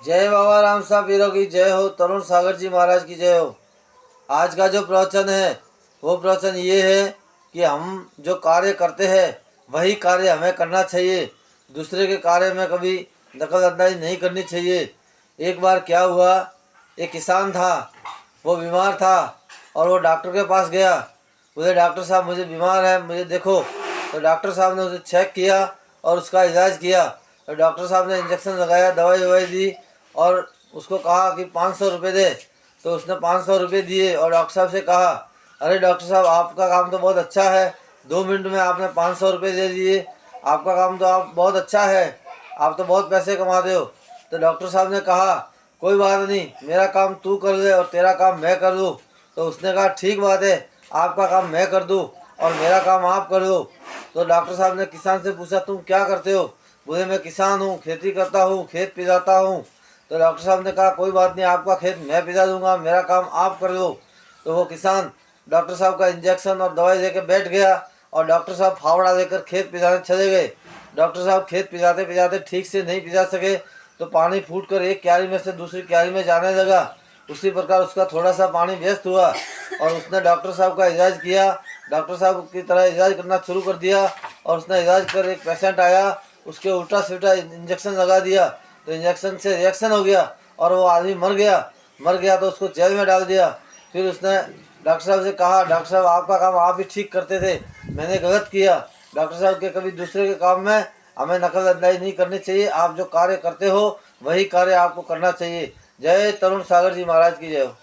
जय बाबा राम साहब वीरों की जय हो। तरुण सागर जी महाराज की जय हो। आज का जो प्रवचन है वो प्रवचन ये है कि हम जो कार्य करते हैं वही कार्य हमें करना चाहिए। दूसरे के कार्य में कभी दखल अंदाजी नहीं करनी चाहिए। एक बार क्या हुआ, एक किसान था, वो बीमार था और वो डॉक्टर के पास गया। बोले डॉक्टर साहब मुझे बीमार है, मुझे देखो। तो डॉक्टर साहब ने उसे चेक किया और उसका इलाज किया। तो डॉक्टर साहब ने इंजेक्शन लगाया, दवाई ववाई दी और उसको कहा कि 500 रुपये दे। तो उसने 500 रुपये दिए और डॉक्टर साहब से कहा, अरे डॉक्टर साहब आपका काम तो बहुत अच्छा है, 2 मिनट में आपने 500 रुपये दे दिए। आपका काम तो आप बहुत अच्छा है, आप तो बहुत पैसे कमाते हो। तो डॉक्टर साहब ने कहा कोई बात नहीं, मेरा काम तू कर दे और तेरा काम मैं कर दूँ। तो उसने कहा ठीक बात है, आपका काम मैं कर दूँ और मेरा काम आप कर दो। तो डॉक्टर साहब ने किसान से पूछा तुम क्या करते हो? बोले मैं किसान हूँ, खेती करता हूँ, खेत पिलाता हूँ। तो डॉक्टर साहब ने कहा कोई बात नहीं, आपका खेत मैं पिला दूंगा, मेरा काम आप कर दो। तो वो किसान डॉक्टर साहब का इंजेक्शन और दवाई देकर बैठ गया और डॉक्टर साहब फावड़ा लेकर खेत पिलाने चले गए। डॉक्टर साहब खेत पिलाते पिलाते ठीक से नहीं पिला सके तो पानी फूट कर एक क्यारी में से दूसरी क्यारी में जाने लगा। उसी प्रकार उसका थोड़ा सा पानी व्यस्त हुआ और उसने डॉक्टर साहब का इलाज किया। डॉक्टर साहब की तरह इलाज करना शुरू कर दिया और उसने इलाज कर एक पेशेंट आया, उसके उल्टा सीधा इंजेक्शन लगा दिया। तो इंजेक्शन से रिएक्शन हो गया और वो आदमी मर गया। मर गया तो उसको जेल में डाल दिया। फिर उसने डॉक्टर साहब से कहा डॉक्टर साहब आपका काम आप भी ठीक करते थे, मैंने गलत किया। डॉक्टर साहब के कभी दूसरे के काम में हमें नकल अंदाजी नहीं करनी चाहिए। आप जो कार्य करते हो वही कार्य आपको करना चाहिए। जय तरुण सागर जी महाराज की जय हो।